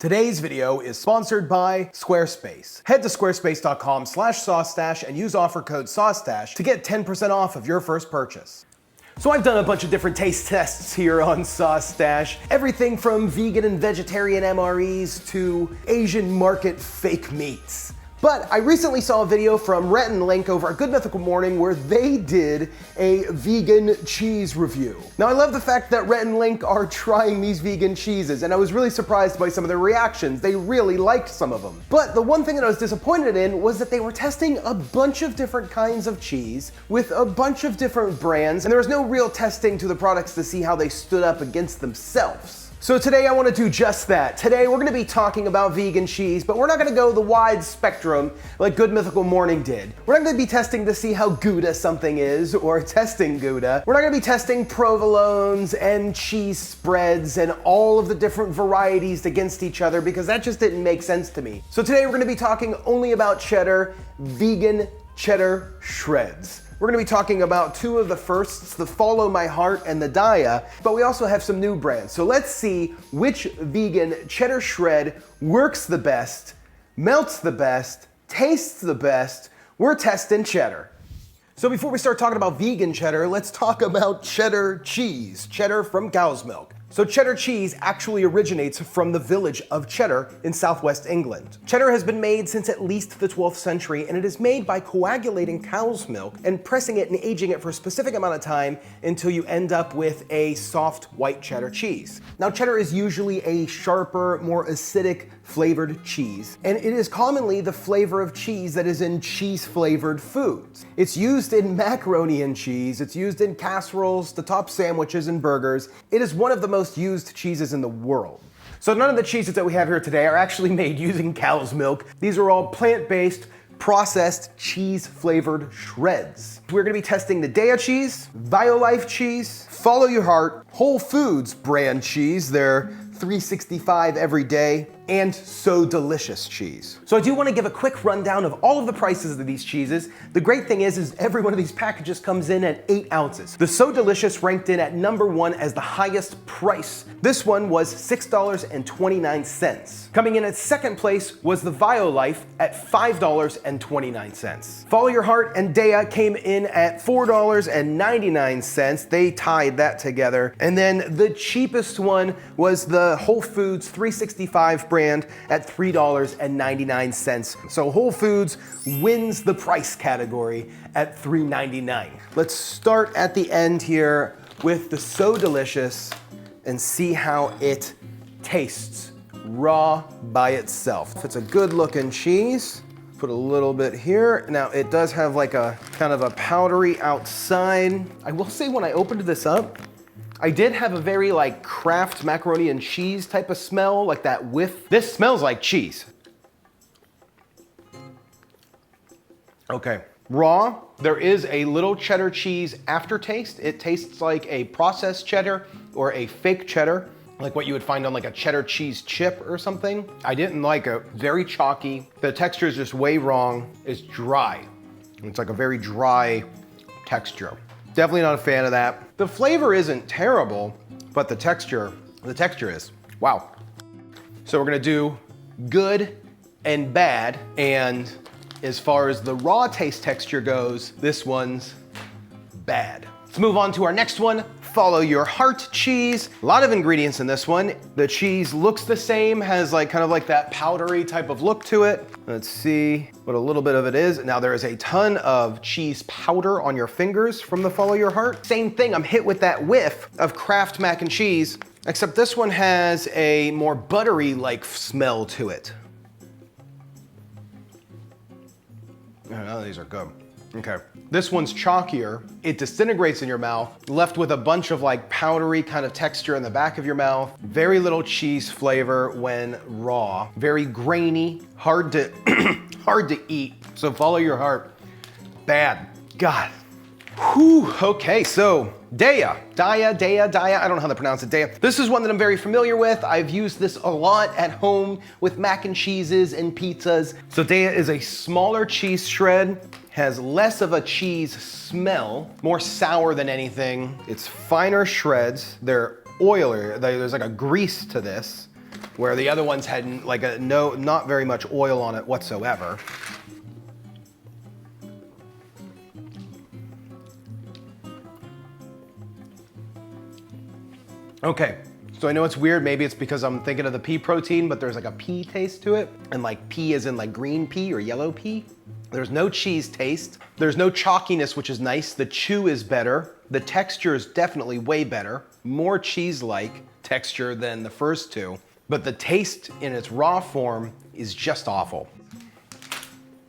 Today's video is sponsored by Squarespace. Head to squarespace.com/SauceStache and use offer code SauceStache to get 10% off of your first purchase. So I've done a bunch of different taste tests here on SauceStache. Everything from vegan and vegetarian MREs to Asian market fake meats. But I recently saw a video from Rhett and Link over at Good Mythical Morning where they did a vegan cheese review. Now I love the fact that Rhett and Link are trying these vegan cheeses, and I was really surprised by some of their reactions. They really liked some of them. But the one thing that I was disappointed in was that they were testing a bunch of different kinds of cheese with a bunch of different brands, and there was no real testing to the products to see how they stood up against themselves. So today I want to do just that. Today we're going to be talking about vegan cheese, but we're not going to go the wide spectrum like Good Mythical Morning did. We're not going to be testing to see how Gouda something is, or testing Gouda. We're not going to be testing provolones and cheese spreads and all of the different varieties against each other, because that just didn't make sense to me. So today we're going to be talking only about cheddar, vegan cheddar shreds. We're going to be talking about two of the firsts, the Follow My Heart and the Daya, but we also have some new brands. So let's see which vegan cheddar shred works the best, melts the best, tastes the best. We're testing cheddar. So before we start talking about vegan cheddar, let's talk about cheddar cheese, cheddar from cow's milk. So cheddar cheese actually originates from the village of Cheddar in southwest England. Cheddar has been made since at least the 12th century, and it is made by coagulating cow's milk and pressing it and aging it for a specific amount of time until you end up with a soft white cheddar cheese. Now cheddar is usually a sharper, more acidic flavored cheese, and it is commonly the flavor of cheese that is in cheese flavored foods. It's used in macaroni and cheese, it's used in casseroles to top sandwiches and burgers. It is one of the most used cheeses in the world. So none of the cheeses that we have here today are actually made using cow's milk. These are all plant-based, processed, cheese-flavored shreds. We're gonna be testing the Daya cheese, Violife cheese, Follow Your Heart, Whole Foods brand cheese, their 365 every day, and So Delicious cheese. So I do want to give a quick rundown of all of the prices of these cheeses. The great thing is every one of these packages comes in at 8 ounces. The So Delicious ranked in at number 1 as the highest price. This one was $6.29. Coming in at second place was the Violife at $5.29. Follow Your Heart and Daya came in at $4.99. They tied that together. And then the cheapest one was the Whole Foods 365 brand at $3.99. So Whole Foods wins the price category at $3.99. Let's start at the end here with the So Delicious and see how it tastes raw by itself. It's a good looking cheese. Put a little bit here. Now it does have like a kind of a powdery outside. I will say when I opened this up, I did have a very like Kraft macaroni and cheese type of smell, like that whiff. This smells like cheese. Okay, raw, there is a little cheddar cheese aftertaste. It tastes like a processed cheddar or a fake cheddar, like what you would find on like a cheddar cheese chip or something. I didn't like it, very chalky. The texture is just way wrong. It's dry. It's like a very dry texture. Definitely not a fan of that. The flavor isn't terrible, but the texture is. Wow. So we're gonna do good and bad, and as far as the raw taste texture goes, this one's bad. Let's move on to our next one, Follow Your Heart cheese. A lot of ingredients in this one. The cheese looks the same, has like kind of like that powdery type of look to it. Let's see what a little bit of it is. Now there is a ton of cheese powder on your fingers from the Follow Your Heart. Same thing, I'm hit with that whiff of Kraft mac and cheese, except this one has a more buttery like smell to it. Oh, these are good. Okay, this one's chalkier. It disintegrates in your mouth, left with a bunch of like powdery kind of texture in the back of your mouth. Very little cheese flavor when raw. Very grainy, hard to hard to eat. So Follow Your Heart, bad. God. Whew, okay, so Daya, I don't know how to pronounce it, Daya. This is one that I'm very familiar with. I've used this a lot at home with mac and cheeses and pizzas. So Daya is a smaller cheese shred, has less of a cheese smell, more sour than anything. It's finer shreds, they're oilier, there's like a grease to this. where the other ones had like not very much oil on it whatsoever. Okay, so I know it's weird, maybe it's because I'm thinking of the pea protein, but there's like a pea taste to it, and like pea as in like green pea or yellow pea. There's no cheese taste. There's no chalkiness, which is nice. The chew is better. The texture is definitely way better. More cheese-like texture than the first two, but the taste in its raw form is just awful.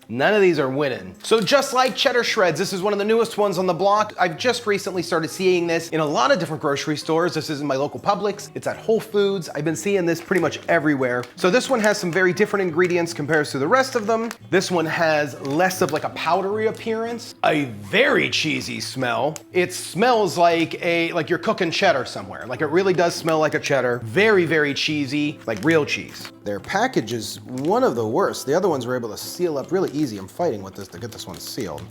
None of these are winning. So just like cheddar shreds, this is one of the newest ones on the block. I've just recently started seeing this in a lot of different grocery stores. This is in my local Publix. It's at Whole Foods. I've been seeing this pretty much everywhere. So this one has some very different ingredients compared to the rest of them. This one has less of like a powdery appearance, a very cheesy smell. It smells like you're cooking cheddar somewhere. Like it really does smell like a cheddar. Very, very cheesy, like real cheese. Their package is one of the worst. The other ones were able to seal up really easy. I'm fighting with this to get this one sealed.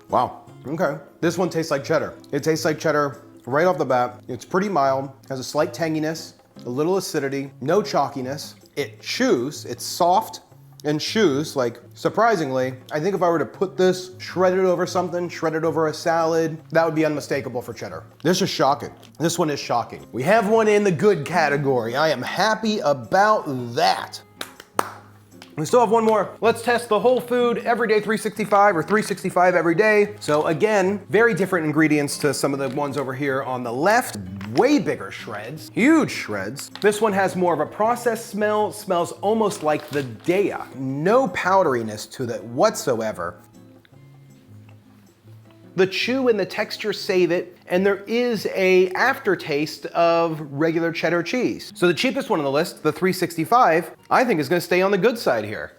Wow, okay. This one tastes like cheddar. It tastes like cheddar right off the bat. It's pretty mild, has a slight tanginess, a little acidity, no chalkiness. It chews, it's soft and chews, like surprisingly. I think if I were to put this shredded over something, shredded over a salad, that would be unmistakable for cheddar. This is shocking. This one is shocking. We have one in the good category. I am happy about that. We still have one more. Let's test the Whole Food Everyday 365 or 365 every day. So again, very different ingredients to some of the ones over here on the left. Way bigger shreds, huge shreds. This one has more of a processed smell, smells almost like the Daya. No powderiness to it whatsoever. The chew and the texture save it, and there is a aftertaste of regular cheddar cheese. So the cheapest one on the list, the 365, I think is gonna stay on the good side here.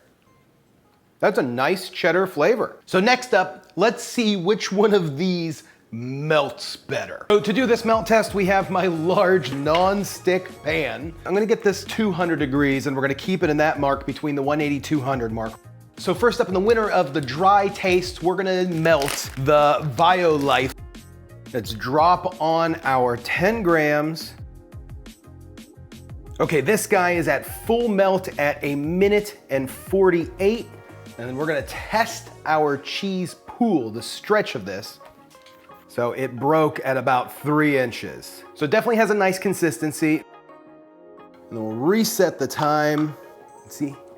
That's a nice cheddar flavor. So next up, let's see which one of these melts better. So to do this melt test, we have my large non-stick pan. I'm gonna get this 200 degrees, and we're gonna keep it in that mark between the 180-200 mark. So first up in the winner of the dry taste, we're gonna melt the VioLife. Let's drop on our 10 grams. Okay, this guy is at full melt at 1:48. And then we're gonna test our cheese pool, the stretch of this. So it broke at about 3 inches. So it definitely has a nice consistency. And then we'll reset the time.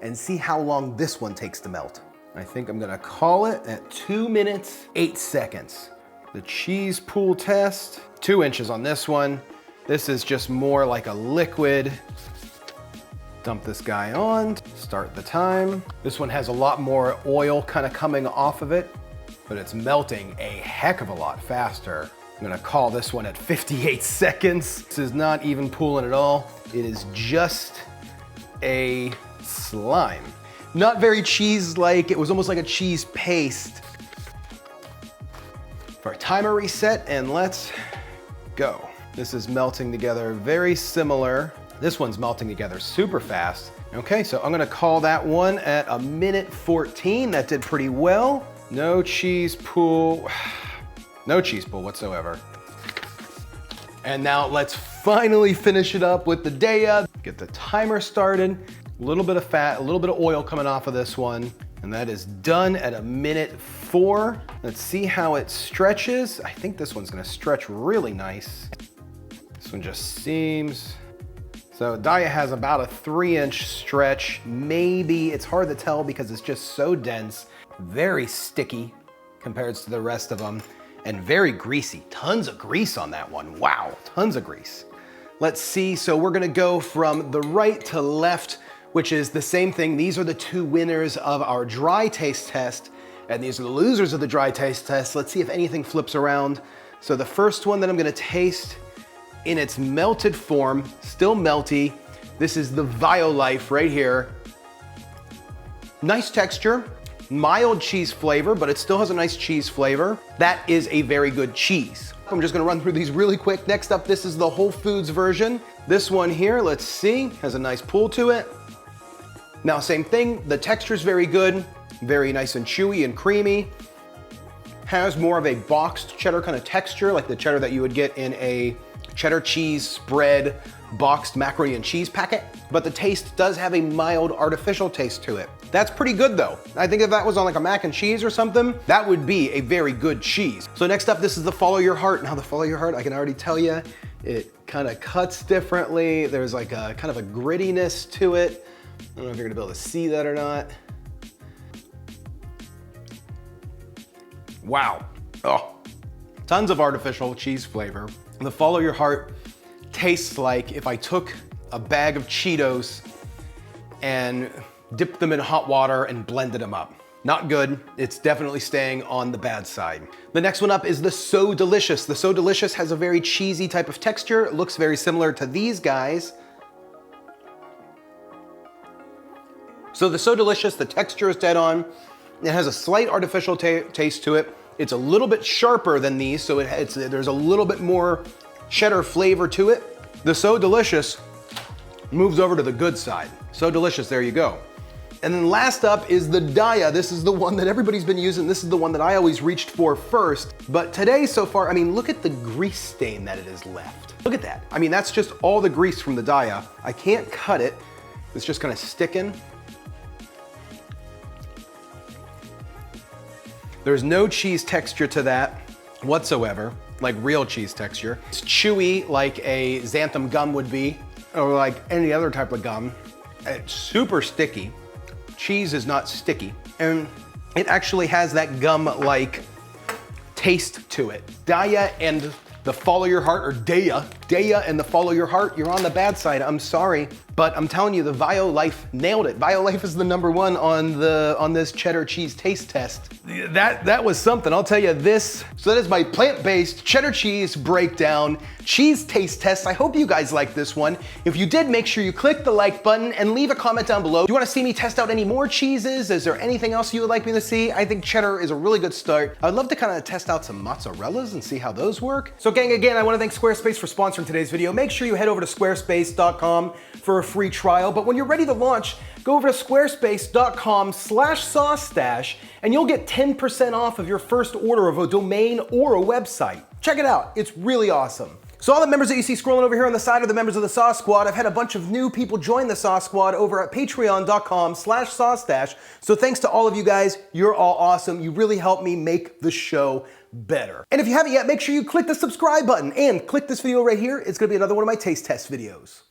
And see how long this one takes to melt. I think I'm gonna call it at 2 minutes, 8 seconds. The cheese pool test, 2 inches on this one. This is just more like a liquid. Dump this guy on, start the time. This one has a lot more oil kind of coming off of it, but it's melting a heck of a lot faster. I'm gonna call this one at 58 seconds. This is not even pooling at all. It is just a slime. Not very cheese-like, it was almost like a cheese paste. For a timer reset, and let's go. This is melting together very similar. This one's melting together super fast. Okay, so I'm gonna call that one at 1:14. That did pretty well. No cheese pool, no cheese pool whatsoever. And now let's finally finish it up with the Daya. Get the timer started. A little bit of fat, a little bit of oil coming off of this one. And that is done at 1:04. Let's see how it stretches. I think this one's gonna stretch really nice. This one just seems. So Daya has about a 3-inch stretch. Maybe, it's hard to tell because it's just so dense, very sticky compared to the rest of them, and very greasy. Tons of grease on that one. Wow, tons of grease. Let's see, so we're gonna go from the right to left, which is the same thing. These are the two winners of our dry taste test, and these are the losers of the dry taste test. Let's see if anything flips around. So the first one that I'm gonna taste in its melted form, still melty. This is the VioLife right here. Nice texture, mild cheese flavor, but it still has a nice cheese flavor. That is a very good cheese. I'm just gonna run through these really quick. Next up, this is the Whole Foods version. This one here, let's see, has a nice pull to it. Now, same thing, the texture's very good, very nice and chewy and creamy. Has more of a boxed cheddar kind of texture, like the cheddar that you would get in a cheddar cheese spread boxed macaroni and cheese packet, but the taste does have a mild artificial taste to it. That's pretty good though. I think if that was on like a mac and cheese or something, that would be a very good cheese. So next up, this is the Follow Your Heart. Now the Follow Your Heart, I can already tell you, it kind of cuts differently. There's like a kind of a grittiness to it. I don't know if you're gonna be able to see that or not. Wow. Oh, tons of artificial cheese flavor. The Follow Your Heart tastes like if I took a bag of Cheetos and dipped them in hot water and blended them up. Not good. It's definitely staying on the bad side. The next one up is the So Delicious. The So Delicious has a very cheesy type of texture. It looks very similar to these guys. So the So Delicious, the texture is dead on. It has a slight artificial taste to it. It's a little bit sharper than these, so there's a little bit more cheddar flavor to it. The So Delicious moves over to the good side. So Delicious, there you go. And then last up is the Daya. This is the one that everybody's been using. This is the one that I always reached for first. But today so far, I mean, look at the grease stain that it has left. Look at that. I mean, that's just all the grease from the Daya. I can't cut it. It's just kind of sticking. There's no cheese texture to that whatsoever, like real cheese texture. It's chewy like a xanthan gum would be, or like any other type of gum. It's super sticky. Cheese is not sticky. And it actually has that gum-like taste to it. Daya and the Follow Your Heart, or Daya and the Follow Your Heart, you're on the bad side, I'm sorry. But I'm telling you, the VioLife nailed it. VioLife is the #1 on this cheddar cheese taste test. That was something, I'll tell you this. So that is my plant-based cheddar cheese breakdown, cheese taste test. I hope you guys liked this one. If you did, make sure you click the like button and leave a comment down below. Do you wanna see me test out any more cheeses? Is there anything else you would like me to see? I think cheddar is a really good start. I'd love to kind of test out some mozzarellas and see how those work. So gang, again, I wanna thank Squarespace for sponsoring today's video. Make sure you head over to squarespace.com for a free trial, but when you're ready to launch, go over to squarespace.com/SauceStache and you'll get 10% off of your first order of a domain or a website. Check it out, it's really awesome. So all the members that you see scrolling over here on the side are the members of the Sauce Squad. I've had a bunch of new people join the Sauce Squad over at patreon.com/SauceStache. So thanks to all of you guys, you're all awesome. You really help me make the show better. And if you haven't yet, make sure you click the subscribe button and click this video right here. It's gonna be another one of my taste test videos.